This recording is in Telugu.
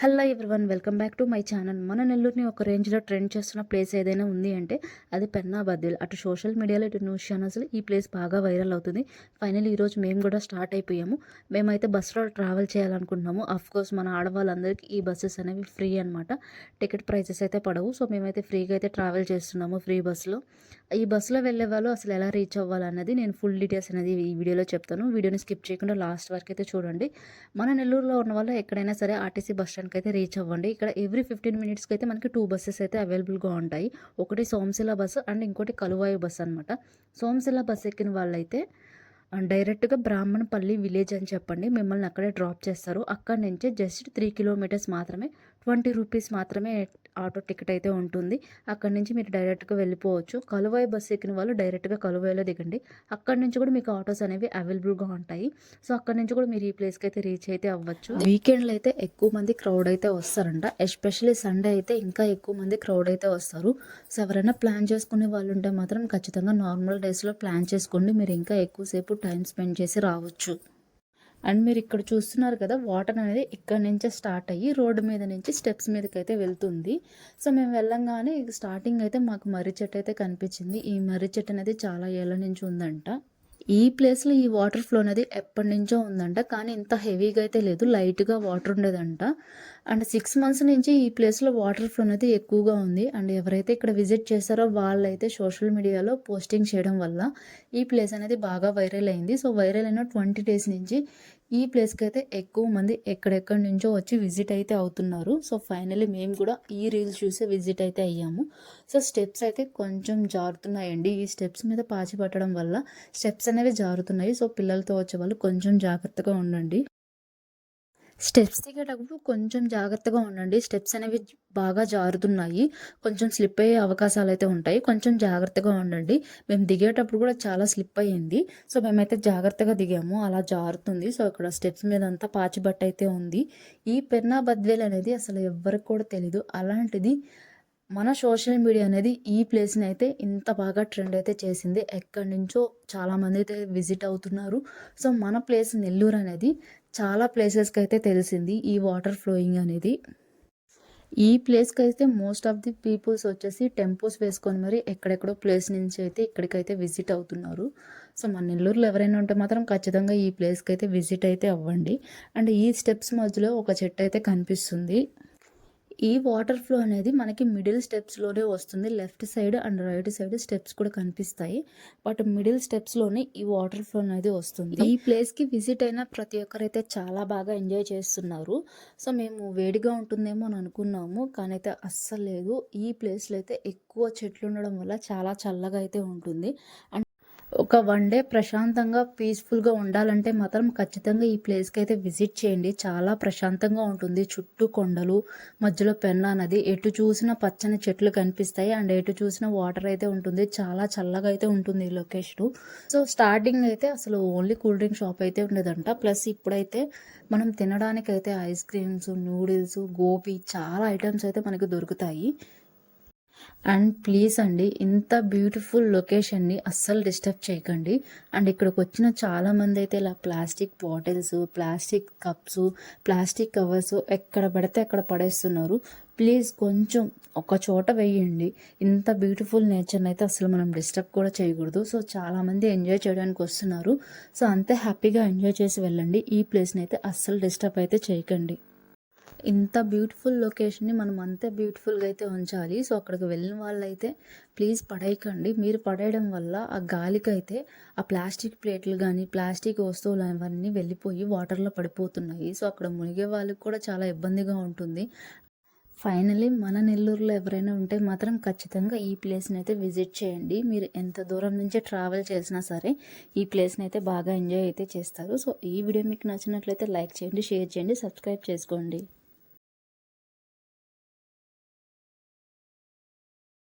Hello everyone, welcome back to my channel. మన నెల్లూరుని ఒక రేంజ్లో ట్రెండ్ చేస్తున్న ప్లేస్ ఏదైనా ఉంది అంటే అది పెన్నా బద్వేల్. అటు సోషల్ మీడియాలో ఇటు న్యూస్ ఛానల్స్లో ఈ ప్లేస్ బాగా వైరల్ అవుతుంది. ఫైనల్లీ ఈరోజు మేము కూడా స్టార్ట్ అయిపోయాము. మేమైతే బస్సులో ట్రావెల్ చేయాలనుకుంటున్నాము. కోర్స్ మన ఆడవాళ్ళందరికీ ఈ బస్సెస్ అనేవి ఫ్రీ అనమాట. టికెట్ ప్రైసెస్ అయితే పడవు. సో మేమైతే ఫ్రీగా అయితే ట్రావెల్ చేస్తున్నాము ఫ్రీ బస్సులో. ఈ బస్సులో వెళ్ళే వాళ్ళు అసలు ఎలా రీచ్ అవ్వాలన్నది నేను ఫుల్ డీటెయిల్స్ అనేది ఈ వీడియోలో చెప్తాను. వీడియోని స్కిప్ చేయకుండా లాస్ట్ వరకు అయితే చూడండి. మన నెల్లూరులో ఉన్న వాళ్ళు ఎక్కడైనా సరే ఆర్టీసీ బస్ స్టాండ్కి అయితే రీచ్ అవ్వండి. ఇక్కడ ఎవ్రీ 15 మినిట్స్కి అయితే మనకి 2 బస్సెస్ అయితే అవైలబుల్గా ఉంటాయి. ఒకటి సోమశిల బస్సు అండ్ ఇంకోటి కలువాయి బస్సు అనమాట. సోమశిల బస్సు ఎక్కిన వాళ్ళైతే డైరెక్ట్గా బ్రాహ్మణపల్లి విలేజ్ అని చెప్పండి, మిమ్మల్ని అక్కడే డ్రాప్ చేస్తారు. అక్కడి నుంచి జస్ట్ 3 కిలోమీటర్స్ మాత్రమే, 20 రూపీస్ మాత్రమే ఆటో టికెట్ అయితే ఉంటుంది. అక్కడి నుంచి మీరు డైరెక్ట్గా వెళ్ళిపోవచ్చు. కలువాయి బస్సు ఎక్కిన వాళ్ళు డైరెక్ట్గా కలువాయిలో దిగండి. అక్కడి నుంచి కూడా మీకు ఆటోస్ అనేవి అవైలబుల్గా ఉంటాయి. సో అక్కడి నుంచి కూడా మీరు ఈ ప్లేస్కి అయితే రీచ్ అయితే అవ్వచ్చు. వీకెండ్లో అయితే ఎక్కువ మంది క్రౌడ్ అయితే వస్తారంట. ఎస్పెషల్లీ సండే అయితే ఇంకా ఎక్కువ మంది క్రౌడ్ అయితే వస్తారు. సో ఎవరైనా ప్లాన్ చేసుకునే వాళ్ళు ఉంటే మాత్రం ఖచ్చితంగా నార్మల్ డేస్లో ప్లాన్ చేసుకోండి. మీరు ఇంకా ఎక్కువసేపు టైం స్పెండ్ చేసి రావచ్చు. అండ్ మీరు ఇక్కడ చూస్తున్నారు కదా, వాటర్ అనేది ఇక్కడ నుంచే స్టార్ట్ అయ్యి రోడ్డు మీద నుంచి స్టెప్స్ మీదకి అయితే వెళ్తుంది. సో మేము వెళ్ళంగానే స్టార్టింగ్ అయితే మాకు మర్రి చెట్టు అయితే కనిపించింది. ఈ మర్రి చెట్టు అనేది చాలా ఏళ్ళ నుంచి ఉందంట. ఈ ప్లేస్లో ఈ వాటర్ ఫ్లో అనేది ఎప్పటి నుంచో ఉందంట, కానీ ఇంత హెవీగా అయితే లేదు, లైట్గా వాటర్ ఉండేదంట. అండ్ 6 మంత్స్ నుంచి ఈ ప్లేస్లో వాటర్ ఫ్లో అనేది ఎక్కువగా ఉంది. అండ్ ఎవరైతే ఇక్కడ విజిట్ చేస్తారో వాళ్ళైతే సోషల్ మీడియాలో పోస్టింగ్ చేయడం వల్ల ఈ ప్లేస్ అనేది బాగా వైరల్ అయింది. సో వైరల్ అయిన 20 డేస్ నుంచి ఈ ప్లేస్కి అయితే ఎక్కువ మంది ఎక్కడెక్కడి నుంచో వచ్చి విజిట్ అయితే అవుతున్నారు. సో ఫైనల్లీ మేము కూడా ఈ రీల్స్ చూసి విజిట్ అయితే అయ్యాము. సో స్టెప్స్ అయితే కొంచెం జారుతున్నాయండి. ఈ స్టెప్స్ మీద పాచి పట్టడం వల్ల స్టెప్స్ అనేవి జారుతున్నాయి. సో పిల్లలతో వచ్చే వాళ్ళు కొంచెం జాగ్రత్తగా ఉండండి. స్టెప్స్ దిగేటప్పుడు కొంచెం జాగ్రత్తగా ఉండండి. స్టెప్స్ అనేవి బాగా జారుతున్నాయి, కొంచెం స్లిప్ అయ్యే అవకాశాలు అయితే ఉంటాయి. కొంచెం జాగ్రత్తగా ఉండండి. మేము దిగేటప్పుడు కూడా చాలా స్లిప్ అయ్యింది. సో మేమైతే జాగ్రత్తగా దిగాము, అలా జారుతుంది. సో ఇక్కడ స్టెప్స్ మీద అంతా పాచిబట్ట అయితే ఉంది. ఈ పెన్నా బద్వేల్ అనేది అసలు ఎవ్వరికి కూడా తెలీదు. అలాంటిది మన సోషల్ మీడియా అనేది ఈ ప్లేస్ని అయితే ఇంత బాగా ట్రెండ్ అయితే చేసింది. ఎక్కడి నుంచో చాలామంది అయితే విజిట్ అవుతున్నారు. సో మన ప్లేస్ నెల్లూరు అనేది చాలా ప్లేసెస్కి అయితే తెలిసింది ఈ వాటర్ ఫ్లోయింగ్ అనేది. ఈ ప్లేస్కి అయితే మోస్ట్ ఆఫ్ ది పీపుల్స్ వచ్చేసి టెంపోస్ వేసుకొని మరి ఎక్కడెక్కడో ప్లేస్ నుంచి అయితే ఇక్కడికైతే విజిట్ అవుతున్నారు. సో మన నెల్లూరులో ఎవరైనా ఉంటే మాత్రం ఖచ్చితంగా ఈ ప్లేస్కి అయితే విజిట్ అయితే అవ్వండి. అండ్ ఈ స్టెప్స్ మధ్యలో ఒక చెట్టు అయితే కనిపిస్తుంది. ఈ వాటర్ ఫ్లో అనేది మనకి మిడిల్ స్టెప్స్లోనే వస్తుంది. Left side and right side steps కూడా కనిపిస్తాయి, బట్ మిడిల్ స్టెప్స్లోనే ఈ వాటర్ ఫ్లో అనేది వస్తుంది. ఈ ప్లేస్కి విజిట్ అయిన ప్రతి ఒక్కరైతే చాలా బాగా ఎంజాయ్ చేస్తున్నారు. సో మేము వేడిగా ఉంటుందేమో అని అనుకున్నాము, కానీ అయితే అస్సలు లేదు. ఈ ప్లేస్లో అయితే ఎక్కువ చెట్లు ఉండడం వల్ల చాలా చల్లగా అయితే ఉంటుంది. అండ్ ఒక 1 డే ప్రశాంతంగా పీస్ఫుల్గా ఉండాలంటే మాత్రం ఖచ్చితంగా ఈ ప్లేస్కి అయితే విజిట్ చేయండి. చాలా ప్రశాంతంగా ఉంటుంది. చుట్టూ కొండలు, మధ్యలో పెన్నా నది, ఎటు చూసినా పచ్చని చెట్లు కనిపిస్తాయి. అండ్ ఎటు చూసినా వాటర్ అయితే ఉంటుంది. చాలా చల్లగా అయితే ఉంటుంది ఈ లొకేషన్. సో స్టార్టింగ్ అయితే అసలు ఓన్లీ కూల్ డ్రింక్ షాప్ అయితే ఉండేదంట. ప్లస్ ఇప్పుడైతే మనం తినడానికైతే ఐస్ క్రీమ్స్, నూడిల్స్, గోబీ చాలా ఐటమ్స్ అయితే మనకి దొరుకుతాయి. అండ్ ప్లీజ్ అండి, ఇంత బ్యూటిఫుల్ లొకేషన్ని అస్సలు డిస్టర్బ్ చేయకండి. అండ్ ఇక్కడికి వచ్చిన చాలామంది అయితే ఇలా plastic bottles, plastic cups, plastic covers ఎక్కడ పడితే అక్కడ పడేస్తున్నారు. ప్లీజ్ కొంచెం ఒక చోట వేయండి. ఇంత బ్యూటిఫుల్ నేచర్ని అయితే అసలు మనం డిస్టర్బ్ కూడా చేయకూడదు. సో చాలామంది ఎంజాయ్ చేయడానికి వస్తున్నారు. సో అంతే హ్యాపీగా ఎంజాయ్ చేసి వెళ్ళండి. ఈ ప్లేస్ని అయితే అస్సలు డిస్టర్బ్ అయితే చేయకండి. ఇంత బ్యూటిఫుల్ లొకేషన్ని మనం అంతే బ్యూటిఫుల్గా అయితే ఉంచాలి. సో అక్కడికి వెళ్ళిన వాళ్ళైతే ప్లీజ్ పడేయకండి. మీరు పడేయడం వల్ల ఆ గాలికైతే ఆ ప్లాస్టిక్ ప్లేట్లు కానీ ప్లాస్టిక్ వస్తువులు అవన్నీ వెళ్ళిపోయి వాటర్లో పడిపోతున్నాయి. సో అక్కడ మునిగే వాళ్ళకి కూడా చాలా ఇబ్బందిగా ఉంటుంది. ఫైనలీ మన నెల్లూరులో ఎవరైనా ఉంటే మాత్రం ఖచ్చితంగా ఈ ప్లేస్ని అయితే విజిట్ చేయండి. మీరు ఎంత దూరం నుంచి ట్రావెల్ చేసినా సరే ఈ ప్లేస్ని అయితే బాగా ఎంజాయ్ అయితే చేస్తారు. సో ఈ వీడియో మీకు నచ్చినట్లయితే లైక్ చేయండి, షేర్ చేయండి, సబ్స్క్రైబ్ చేసుకోండి.